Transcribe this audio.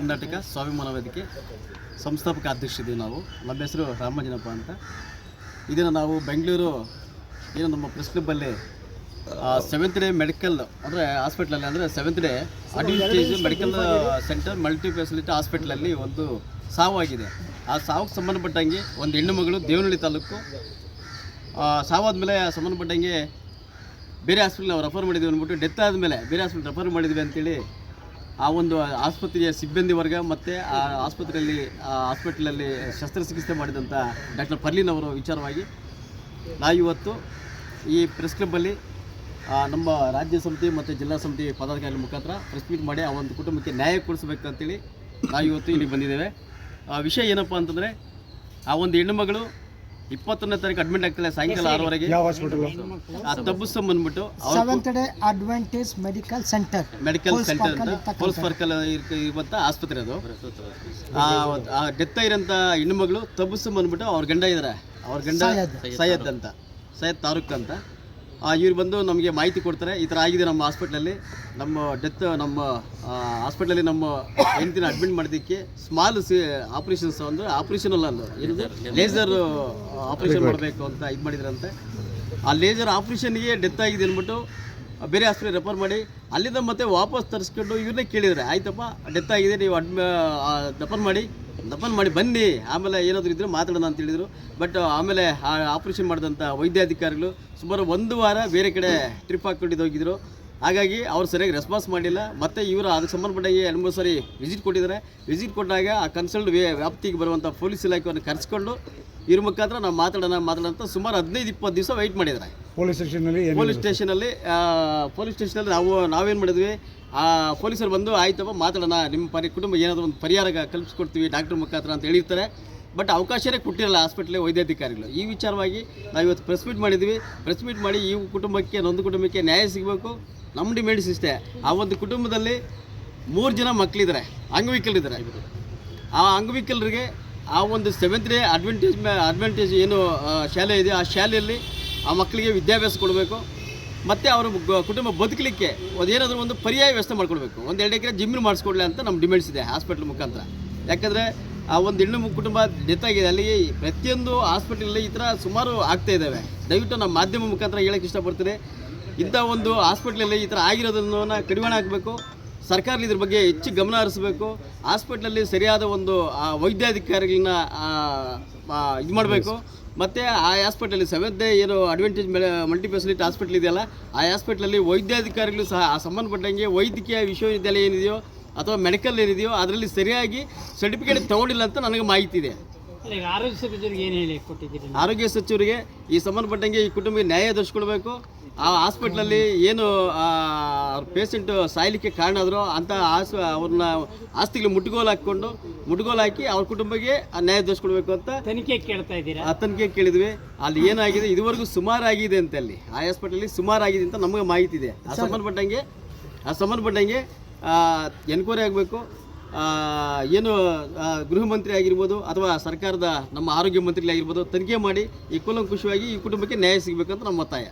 ಕರ್ನಾಟಕ ಸ್ವಾಭಿಮಾನ ವೇದಿಕೆ ಸಂಸ್ಥಾಪಕ ಅಧ್ಯಕ್ಷರಿದ್ದೀವಿ ನಾವು. ನಮ್ಮ ಹೆಸರು ರಾಮಂಜನಪ್ಪ ಅಂತ. ಇದನ್ನು ನಾವು ಬೆಂಗಳೂರು ಏನು ನಮ್ಮ ಪ್ರೆಸ್ ಕ್ಲಬ್ಬಲ್ಲಿ 7th ಡೇ ಮೆಡಿಕಲ್ ಅಂದರೆ ಹಾಸ್ಪಿಟ್ಲಲ್ಲಿ ಅಂದರೆ 7th day advantage medical centre multi facility ಹಾಸ್ಪಿಟ್ಲಲ್ಲಿ ಒಂದು ಸಾವಾಗಿದೆ. ಆ ಸಾವುಗೆ ಸಂಬಂಧಪಟ್ಟಂಗೆ ಒಂದು ಹೆಣ್ಣು ಮಗಳು ದೇವನಹಳ್ಳಿ ತಾಲೂಕು ಸಾವಾದ್ಮೇಲೆ ಸಂಬಂಧಪಟ್ಟಂಗೆ ಬೇರೆ ಹಾಸ್ಪಿಟ್ಲ್ ನಾವು ರೆಫರ್ ಮಾಡಿದ್ವಿ ಅಂದ್ಬಿಟ್ಟು ಡೆತ್ ಆದಮೇಲೆ ಬೇರೆ ಹಾಸ್ಪಿಟ್ಲ್ ರೆಫರ್ ಮಾಡಿದ್ವಿ ಅಂತೇಳಿ ಆ ಒಂದು ಆಸ್ಪತ್ರೆಯ ಸಿಬ್ಬಂದಿ ವರ್ಗ ಮತ್ತು ಆ ಹಾಸ್ಪಿಟ್ಲಲ್ಲಿ ಶಸ್ತ್ರಚಿಕಿತ್ಸೆ ಮಾಡಿದಂಥ ಡಾಕ್ಟರ್ ಪರ್ಲಿನ್ ಅವರ ವಿಚಾರವಾಗಿ ನಾವಿವತ್ತು ಈ ಪ್ರೆಸ್ ಕ್ಲಬ್ಬಲ್ಲಿ ನಮ್ಮ ರಾಜ್ಯ ಸಮಿತಿ ಮತ್ತು ಜಿಲ್ಲಾ ಸಮಿತಿ ಪದಾಧಿಕಾರಿಗಳ ಮುಖಾಂತರ ಪ್ರೆಸ್ ಮೀಟ್ ಮಾಡಿ ಆ ಒಂದು ಕುಟುಂಬಕ್ಕೆ ನ್ಯಾಯ ಕೊಡಿಸ್ಬೇಕಂತೇಳಿ ನಾವಿವತ್ತು ಇಲ್ಲಿ ಬಂದಿದ್ದೇವೆ. ವಿಷಯ ಏನಪ್ಪ ಅಂತಂದರೆ ಆ ಒಂದು ಹೆಣ್ಣುಮಗಳು 21ನೇ ತಾರೀಕು ಅಡ್ಮಿಟ್ ಆಗ್ತಾಳೆ ಸಾಯಂಕಾಲ 6:30ಗೆ. ಆ ತಬ್ಬುಸ್ತ ಬಂದ್ಬಿಟ್ಟು 7th day advantage medical centre ಅಂತ ಪೋಲ್ಸ್ ಪಾರ್ಕಲ್ ಇರುವಂಥ ಆಸ್ಪತ್ರೆ ಅದು. ಆ ಡೆತ್ ಆಗಿರೋಂಥ ಹೆಣ್ಣುಮಗಳು ತಬ್ಬುಸ್ತ ಬಂದ್ಬಿಟ್ಟು ಅವ್ರ ಗಂಡ ಇದ್ದಾರೆ, ಅವ್ರ ಗಂಡ ಸೈಯದ್ ತಾರೂಕ್ ಅಂತ. ಇವ್ರು ಬಂದು ನಮಗೆ ಮಾಹಿತಿ ಕೊಡ್ತಾರೆ, ಈ ಥರ ಆಗಿದೆ ನಮ್ಮ ಹಾಸ್ಪಿಟ್ಲಲ್ಲಿ, ನಮ್ಮ ಡೆತ್ ನಮ್ಮ ಹಾಸ್ಪಿಟ್ಲಲ್ಲಿ ನಮ್ಮ ಹೆಂಡತಿನ ಅಡ್ಮಿಟ್ ಮಾಡೋದಕ್ಕೆ ಸ್ಮಾಲ್ ಆಪ್ರೇಷನ್ಸ್ ಅಂದರೆ ಆಪ್ರೇಷನಲ್ಲ ಅಲ್ಲ ಏನಿದೆ ಲೇಸರ್ ಆಪ್ರೇಷನ್ ಮಾಡಬೇಕು ಅಂತ ಇದು ಮಾಡಿದ್ರಂತೆ. ಆ ಲೇಸರ್ ಆಪ್ರೇಷನ್ಗೆ ಡೆತ್ ಆಗಿದೆ ಅಂದ್ಬಿಟ್ಟು ಬೇರೆ ಹಾಸ್ಪಿಟಲ್ ರೆಫರ್ ಮಾಡಿ ಅಲ್ಲಿಂದ ಮತ್ತೆ ವಾಪಸ್ ತರಿಸ್ಕೊಂಡು ಇವ್ರನ್ನೇ ಕೇಳಿದರೆ, ಆಯ್ತಪ್ಪ ಡೆತ್ ಆಗಿದೆ, ನೀವು ದಫನ್ ಮಾಡಿ ಬನ್ನಿ, ಆಮೇಲೆ ಏನಾದರೂ ಇದ್ದರೆ ಮಾತಾಡೋಣ ಅಂತ ಹೇಳಿದರು. ಬಟ್ ಆಮೇಲೆ ಆ ಆಪ್ರೇಷನ್ ಮಾಡಿದಂಥ ವೈದ್ಯಾಧಿಕಾರಿಗಳು ಸುಮಾರು 1 ವಾರ ಬೇರೆ ಕಡೆ ಟ್ರಿಪ್ ಹಾಕ್ಕೊಂಡಿದ್ದು ಹೋಗಿದ್ರು. ಹಾಗಾಗಿ ಅವ್ರು ಸರಿಯಾಗಿ ರೆಸ್ಪಾನ್ಸ್ ಮಾಡಿಲ್ಲ. ಮತ್ತು ಇವರು ಅದಕ್ಕೆ ಸಂಬಂಧಪಟ್ಟಾಗಿ 2-3 ಸಾರಿ ವಿಸಿಟ್ ಕೊಟ್ಟಿದ್ದಾರೆ. ವಿಸಿಟ್ ಕೊಟ್ಟಾಗ ಆ ಕನ್ಸಲ್ಟ್ ವ್ಯಾಪ್ತಿಗೆ ಬರುವಂಥ ಪೊಲೀಸ್ ಇಲಾಖೆಯನ್ನು ಕರೆಸ್ಕೊಂಡು ಇವ್ರ ಮುಖಾಂತರ ನಾವು ಮಾತಾಡೋಣ ಅಂತ ಸುಮಾರು 15-20 ದಿವಸ ವೆಯ್ಟ್ ಮಾಡಿದ್ದಾರೆ ಪೊಲೀಸ್ ಸ್ಟೇಷನಲ್ಲಿ. ನಾವೇನು ಮಾಡಿದ್ವಿ, ಆ ಪೊಲೀಸರು ಬಂದು ಆಯ್ತಪ್ಪ ಮಾತಾಡೋಣ, ನಿಮ್ಮ ಕುಟುಂಬ ಏನಾದರೂ ಒಂದು ಪರಿಹಾರ ಕಲ್ಪಿಸ್ಕೊಡ್ತೀವಿ ಡಾಕ್ಟರ್ ಮುಖಾಂತರ ಅಂತ ಹೇಳಿರ್ತಾರೆ. ಬಟ್ ಅವಕಾಶನೇ ಕೊಟ್ಟಿರಲ್ಲ ಹಾಸ್ಪಿಟ್ಲೇ ವೈದ್ಯಾಧಿಕಾರಿಗಳು. ಈ ವಿಚಾರವಾಗಿ ನಾವು ಇವತ್ತು ಪ್ರೆಸ್ ಮೀಟ್ ಮಾಡಿದ್ವಿ. ಪ್ರೆಸ್ ಮೀಟ್ ಮಾಡಿ ಈ ಕುಟುಂಬಕ್ಕೆ ನೊಂದು ಕುಟುಂಬಕ್ಕೆ ನ್ಯಾಯ ಸಿಗಬೇಕು. ನಮ್ಮ ಡಿಮ್ಯಾಂಡ್ಸ್ ಇಷ್ಟೇ. ಆ ಒಂದು ಕುಟುಂಬದಲ್ಲಿ 3 ಜನ ಮಕ್ಕಳಿದ್ದಾರೆ, ಅಂಗವಿಕಲರಿದ್ದಾರೆ. ಆ ಅಂಗವಿಕಲರಿಗೆ ಆ ಒಂದು 7th ಡೇ ಅಡ್ವಾಂಟೇಜ್ ಏನು ಶಾಲೆ ಇದೆ, ಆ ಶಾಲೆಯಲ್ಲಿ ಆ ಮಕ್ಕಳಿಗೆ ವಿದ್ಯಾಭ್ಯಾಸ ಕೊಡಬೇಕು. ಮತ್ತು ಅವರು ಕುಟುಂಬ ಬದುಕಲಿಕ್ಕೆ ಅದೇನಾದರೂ ಒಂದು ಪರ್ಯಾಯ ವ್ಯವಸ್ಥೆ ಮಾಡ್ಕೊಡ್ಬೇಕು. 1-2 ಎಕರೆ ಜಮೀನು ಮಾಡಿಸ್ಕೊಡ್ಲಿ ಅಂತ ನಮ್ಮ ಡಿಮ್ಯಾಂಡ್ಸ್ ಇದೆ ಹಾಸ್ಪಿಟ್ಲ್ ಮುಖಾಂತರ. ಯಾಕಂದರೆ ಆ ಒಂದು ಹೆಣ್ಣು ಕುಟುಂಬ ಡೆತ್ ಆಗಿದೆ. ಅಲ್ಲಿ ಪ್ರತಿಯೊಂದು ಹಾಸ್ಪಿಟಲಲ್ಲಿ ಈ ಥರ ಸುಮಾರು ಆಗ್ತಾ ಇದ್ದಾವೆ. ದಯವಿಟ್ಟು ನಮ್ಮ ಮಾಧ್ಯಮ ಮುಖಾಂತರ ಹೇಳೋಕ್ಕೆ ಇಷ್ಟಪಡ್ತೀನಿ, ಇಂಥ ಒಂದು ಹಾಸ್ಪಿಟ್ಲಲ್ಲಿ ಈ ಥರ ಆಗಿರೋದನ್ನು ಕಡಿವಾಣ ಹಾಕಬೇಕು. ಸರ್ಕಾರ ಇದ್ರ ಬಗ್ಗೆ ಹೆಚ್ಚು ಗಮನ ಹರಿಸಬೇಕು. ಹಾಸ್ಪಿಟ್ಲಲ್ಲಿ ಸರಿಯಾದ ಒಂದು ವೈದ್ಯಾಧಿಕಾರಿಗಳನ್ನ ಇದು ಮಾಡಬೇಕು. ಮತ್ತು ಆ ಹಾಸ್ಪಿಟ್ಲಲ್ಲಿ 7th ಡೇ ಏನು ಅಡ್ವಾಂಟೇಜ್ ಮಲ್ಟಿ ಫೆಸಿಲಿಟಿ ಹಾಸ್ಪಿಟ್ಲ್ ಇದೆಯಲ್ಲ, ಆ ಹಾಸ್ಪಿಟ್ಲಲ್ಲಿ ವೈದ್ಯಾಧಿಕಾರಿಗಳು ಸಹ ಆ ಸಂಬಂಧಪಟ್ಟಂಗೆ ವೈದ್ಯಕೀಯ ವಿಶ್ವವಿದ್ಯಾಲಯ ಏನಿದೆಯೋ ಅಥವಾ ಮೆಡಿಕಲ್ ಏನಿದೆಯೋ ಅದರಲ್ಲಿ ಸರಿಯಾಗಿ ಸರ್ಟಿಫಿಕೇಟ್ ತೊಗೊಂಡಿಲ್ಲ ಅಂತ ನನಗೆ ಮಾಹಿತಿ ಇದೆ. ಆರೋಗ್ಯ ಸಚಿವರಿಗೆ ಈ ಸಂಬಂಧಪಟ್ಟಂಗೆ ಈ ಕುಟುಂಬಕ್ಕೆ ನ್ಯಾಯ ದೊರಕಿಸ್ಕೊಡ್ಬೇಕು. ಆ ಹಾಸ್ಪಿಟ್ಲಲ್ಲಿ ಏನು ಪೇಷೆಂಟ್ ಸಾಯಲಿಕ್ಕೆ ಕಾರಣ ಆದರೂ ಅಂಥ ಅವ್ರನ್ನ ಆಸ್ತಿಗಳು ಮುಟ್ಟುಗೋಲು ಹಾಕಿ ಅವ್ರ ಕುಟುಂಬಕ್ಕೆ ನ್ಯಾಯ ದೊರಕಿಸ್ಕೊಡ್ಬೇಕು ಅಂತ ತನಿಖೆ ಕೇಳ್ತಾ ಇದ್ದೀರಾ? ತನಿಖೆ ಕೇಳಿದ್ವಿ. ಅಲ್ಲಿ ಏನಾಗಿದೆ, ಇದುವರೆಗೂ ಸುಮಾರಾಗಿದೆ ಅಂತ, ಅಲ್ಲಿ ಆ ಹಾಸ್ಪಿಟ್ಲಲ್ಲಿ ಸುಮಾರಾಗಿದೆ ಅಂತ ನಮಗೆ ಮಾಹಿತಿ ಇದೆ. ಆ ಸಂಬಂಧಪಟ್ಟಂಗೆ ಎನ್ಕ್ವೈರಿ ಆಗಬೇಕು. ಏನು ಗೃಹ ಮಂತ್ರಿ ಆಗಿರ್ಬೋದು ಅಥವಾ ಸರ್ಕಾರದ ನಮ್ಮ ಆರೋಗ್ಯ ಮಂತ್ರಿ ಆಗಿರ್ಬೋದು, ತನಿಖೆ ಮಾಡಿ ಈ ಕೂಲಂಕುಷವಾಗಿ ಈ ಕುಟುಂಬಕ್ಕೆ ನ್ಯಾಯ ಸಿಗಬೇಕಂತ ನಮ್ಮ ಒತ್ತಾಯ.